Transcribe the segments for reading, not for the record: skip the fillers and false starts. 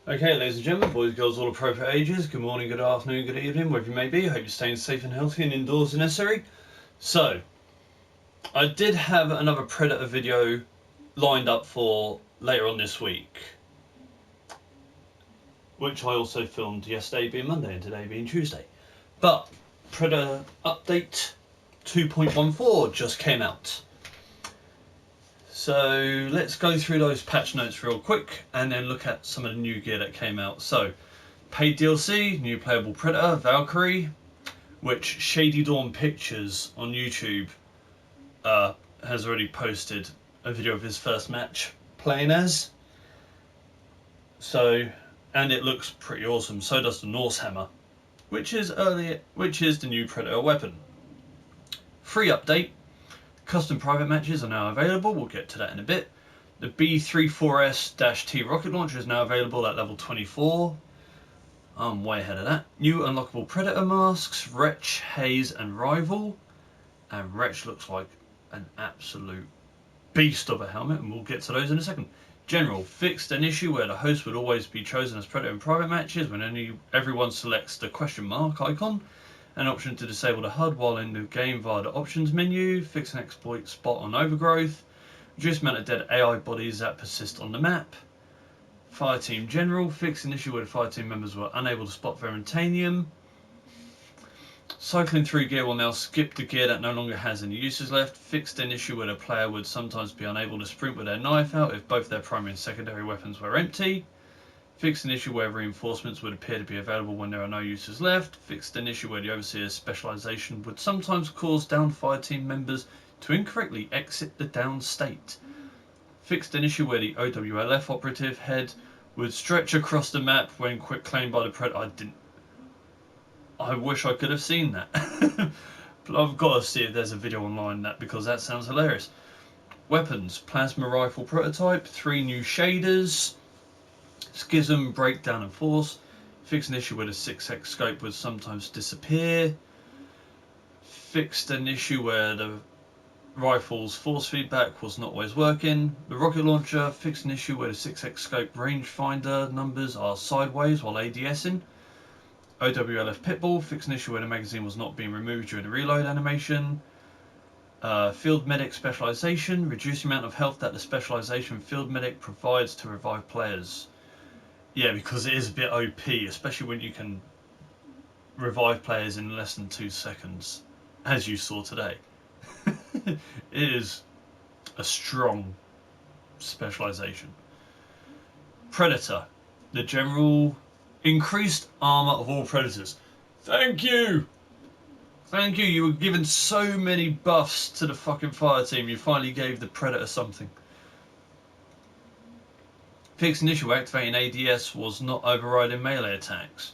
Okay, ladies and gentlemen, boys, girls, all appropriate ages, good morning, good afternoon, good evening, wherever you may be. I hope you're staying safe and healthy and indoors if necessary. So, I did have another Predator video lined up for later on this week, which I also filmed yesterday being Monday and today being Tuesday. But Predator Update 2.14 just came out. So let's go through those patch notes real quick and then look at some of the new gear that came out. So, paid DLC, new playable Predator, Valkyrie, which Shady Dawn Pictures on YouTube has already posted a video of his first match playing as. So, and it looks pretty awesome. So does the Norse Hammer, which is the new Predator weapon. Free update. Custom private matches are now available, we'll get to that in a bit. The B-34S-T rocket launcher is now available at level 24. I'm way ahead of that. New unlockable Predator masks, Wretch, Haze and Rival. And Wretch looks like an absolute beast of a helmet, and we'll get to those in a second. General, fixed an issue where the host would always be chosen as Predator in private matches when everyone selects the question mark icon. An option to disable the HUD while in the game via the options menu, fix an exploit spot on overgrowth, reduce the amount of dead AI bodies that persist on the map. Fireteam General, fix an issue where the fireteam members were unable to spot Veritanium. Cycling through gear will now skip the gear that no longer has any uses left. Fixed an issue where the player would sometimes be unable to sprint with their knife out if both their primary and secondary weapons were empty. Fixed an issue where reinforcements would appear to be available when there are no uses left. Fixed an issue where the Overseer's specialisation would sometimes cause down fireteam members to incorrectly exit the down state. Fixed an issue where the OWLF operative head would stretch across the map when quick claimed by the Predator. I wish I could have seen that. But I've got to see if there's a video online that, because that sounds hilarious. Weapons, plasma rifle prototype, 3 new shaders. Schism, Breakdown and Force. Fixed an issue where the 6x scope would sometimes disappear. Fixed an issue where the rifle's force feedback was not always working. The rocket launcher fixed an issue where the 6x scope rangefinder numbers are sideways while ADSing. OWLF Pitbull fixed an issue where the magazine was not being removed during the reload animation. Field Medic Specialization, reduce the amount of health that the specialization Field Medic provides to revive players. Yeah, because it is a bit OP, especially when you can revive players in less than 2 seconds, as you saw today. It is a strong specialization. Predator, the general increased armor of all predators. Thank you! Thank you, you were given so many buffs to the fucking fire team, you finally gave the Predator something. Fixed an issue activating ADS was not overriding melee attacks.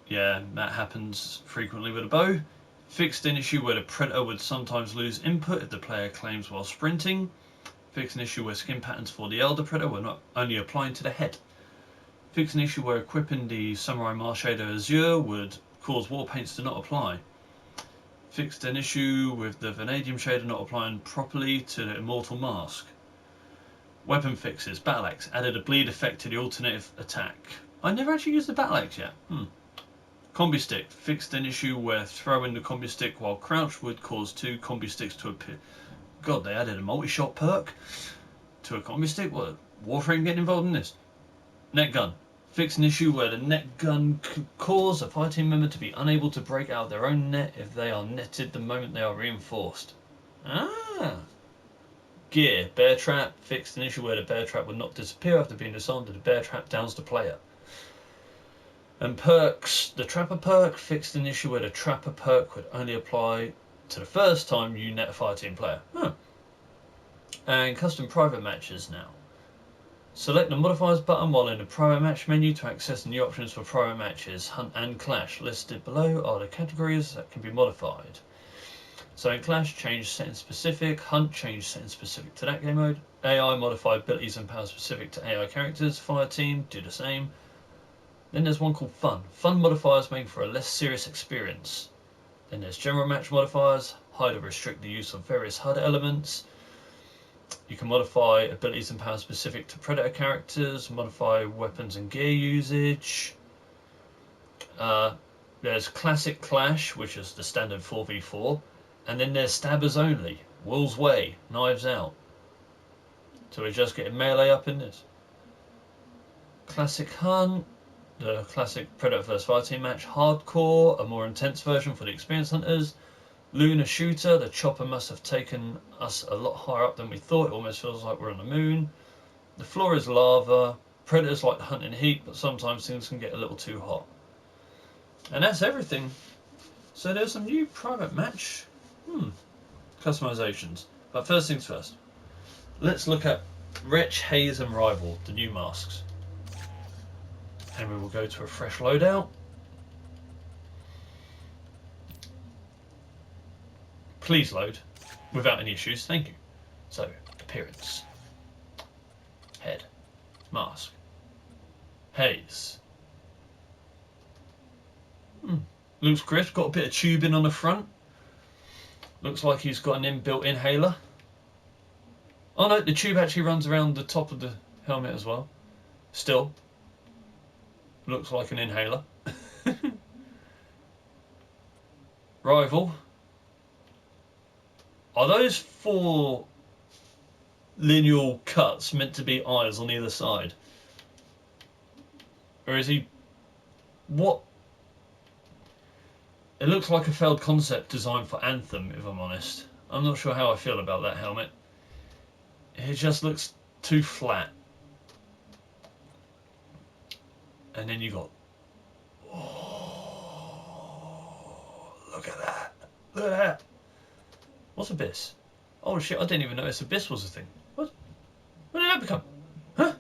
Yeah, that happens frequently with a bow. Fixed an issue where the Predator would sometimes lose input if the player claims while sprinting. Fixed an issue where skin patterns for the Elder Predator were not only applying to the head. Fixed an issue where equipping the Samurai Mask Shader Azure would cause war paints to not apply. Fixed an issue with the Vanadium Shader not applying properly to the Immortal Mask. Weapon fixes. Battle Axe added a bleed effect to the alternative attack. I never actually used the Battle Axe yet. Combi Stick fixed an issue where throwing the Combi Stick while crouched would cause 2 Combi Sticks to appear. God, they added a multi-shot perk to a Combi Stick? What? Warframe getting involved in this? Net Gun fixed an issue where the net gun could cause a fireteam member to be unable to break out their own net if they are netted the moment they are reinforced. Gear, Bear Trap fixed an issue where the Bear Trap would not disappear after being disarmed if the Bear Trap downs the player. And perks, the Trapper perk fixed an issue where the Trapper perk would only apply to the first time you net a fireteam player. And custom private matches now. Select the modifiers button while in the private match menu to access the new options for private matches. Hunt and Clash listed below are the categories that can be modified. So in Clash, change setting specific. Hunt, change setting specific to that game mode. AI, modify abilities and powers specific to AI characters. Fire team, do the same. Then there's one called Fun. Fun modifiers make for a less serious experience. Then there's General Match modifiers. Hide or restrict the use of various HUD elements. You can modify abilities and powers specific to Predator characters, modify weapons and gear usage. There's Classic Clash, which is the standard 4v4, and then there's Stabbers Only, Will's Way, Knives Out. So we're just getting melee up in this. Classic Hunt, the classic Predator vs Fire Team match. Hardcore, a more intense version for the experienced hunters. Lunar Shooter, the chopper must have taken us a lot higher up than we thought. It almost feels like we're on the moon. The floor is lava. Predators like to hunt in heat, but sometimes things can get a little too hot. And that's everything. So there's some new private match customizations. But first things first. Let's look at Wretch, Haze and Rival, the new masks. And we will go to a fresh loadout. Please load without any issues, thank you. So, appearance, head, mask, haze. Looks crisp, got a bit of tubing on the front. Looks like he's got an inbuilt inhaler. Oh no, the tube actually runs around the top of the helmet as well. Still, looks like an inhaler. Rival. Are those 4 lineal cuts meant to be eyes on either side? Or is he... what? It looks like a failed concept design for Anthem, if I'm honest. I'm not sure how I feel about that helmet. It just looks too flat. And then you got... oh, look at that. Look at that. What's Abyss? Oh shit, I didn't even notice Abyss was a thing. What? When did that become? Huh?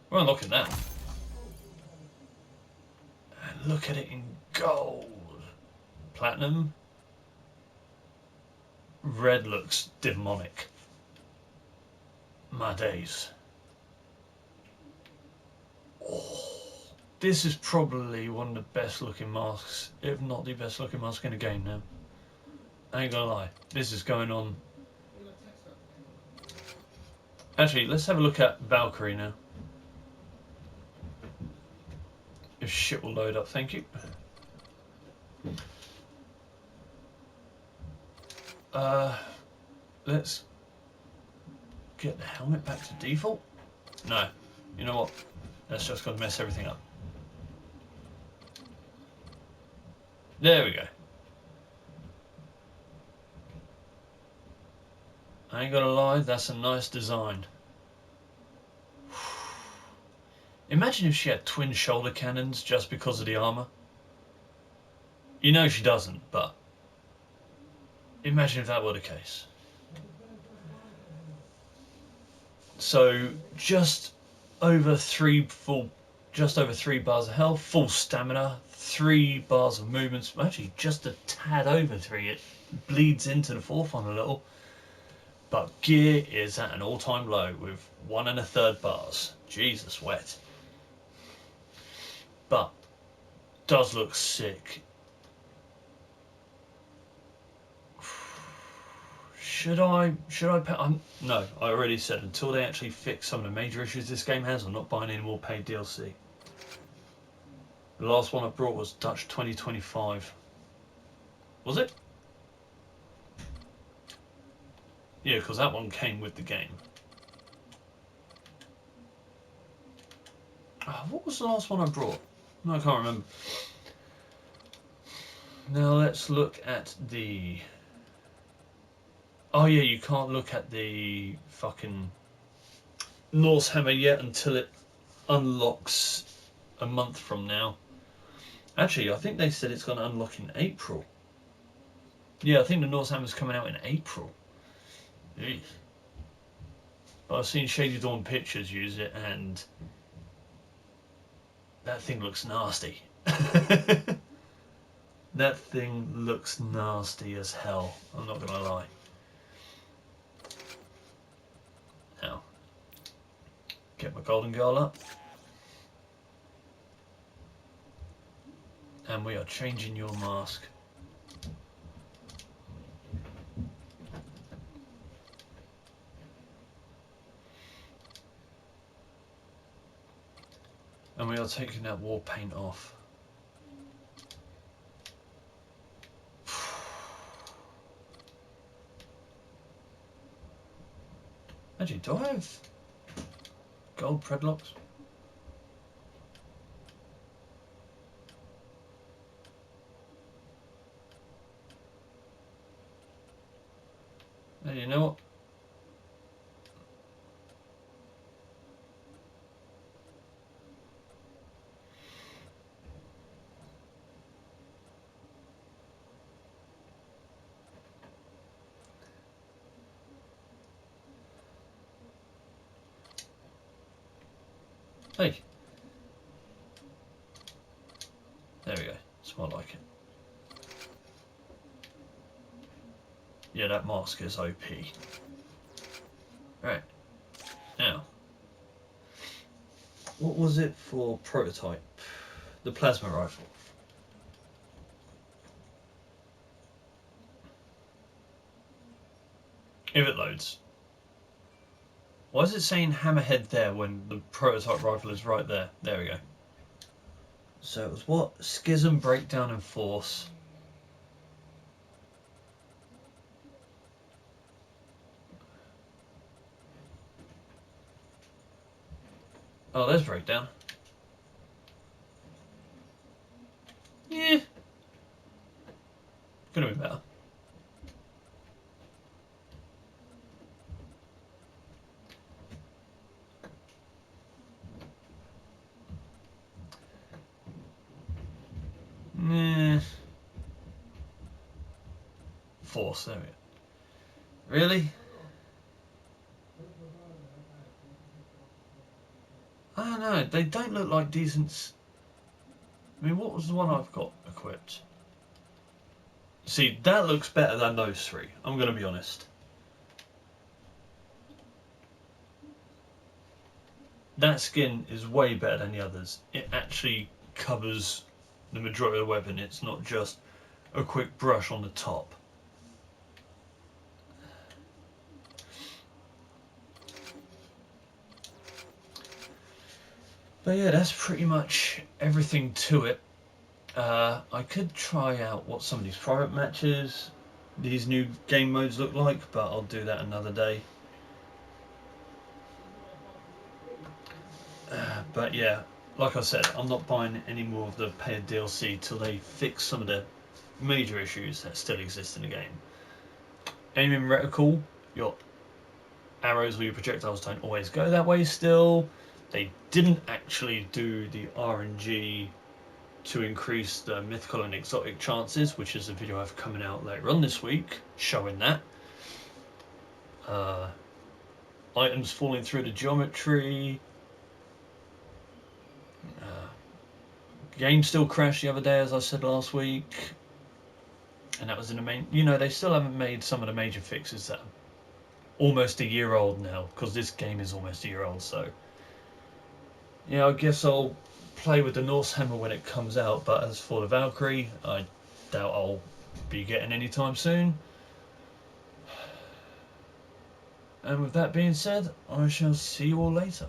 We're unlocking that. And look at it in gold. Platinum. Red looks demonic. My days. Oh, this is probably one of the best looking masks, if not the best looking mask in the game now. I ain't gonna lie, this is going on. Actually, let's have a look at Valkyrie now. If shit will load up, thank you. Let's get the helmet back to default. No, you know what? That's just gonna mess everything up. There we go. I ain't gonna lie, that's a nice design. Imagine if she had twin shoulder cannons just because of the armour. You know she doesn't, but imagine if that were the case. So just over 3 bars of health, full stamina, 3 bars of movement, actually just a tad over 3, it bleeds into the 4th one a little. But gear is at an all-time low with 1 1/3 bars. Jesus wet. But does look sick. Should I pay? No, I already said until they actually fix some of the major issues this game has, I'm not buying any more paid DLC. The last one I brought was Dutch 2025. Was it? Yeah, because that one came with the game. Oh, what was the last one I brought? No, I can't remember. Now let's look at the... oh yeah, you can't look at the fucking Norse Hammer yet until it unlocks a month from now. Actually, I think they said it's going to unlock in April. Yeah, I think the Norse Hammer's coming out in April. Eesh. But I've seen Shady Dawn Pictures use it, and that thing looks nasty. That thing looks nasty as hell, I'm not gonna lie. Now, get my Golden Girl up. And we are changing your mask. And we are taking that war paint off. Actually, do I have gold predlocks? You know what? Hey. There we go. It's more like it. Yeah, that mask is OP. Right. Now. What was it for prototype? The plasma rifle. If it loads. Why is it saying hammerhead there when the prototype rifle is right there? There we go. So it was what? Schism, breakdown and force. Oh, there's breakdown. Yeah. Could have been better. Nah. Force, there we go. Really? I don't know, they don't look like decent. I mean, what was the one I've got equipped? See, that looks better than those three, I'm going to be honest. That skin is way better than the others. It actually covers the majority of the weapon, it's not just a quick brush on the top. But yeah, that's pretty much everything to it. I could try out what some of these private matches, these new game modes look like, but I'll do that another day. But yeah, like I said, I'm not buying any more of the paid DLC till they fix some of the major issues that still exist in the game. Aiming reticle, your arrows or your projectiles don't always go that way still. They didn't actually do the RNG to increase the mythical and exotic chances, which is a video I have coming out later on this week showing that. Items falling through the geometry. Game still crashed the other day, as I said last week, and that was in the main. You know, they still haven't made some of the major fixes that are almost a year old now, because this game is almost a year old. So yeah, I guess I'll play with the Norse Hammer when it comes out. But as for the Valkyrie, I doubt I'll be getting anytime soon. And with that being said, I shall see you all later.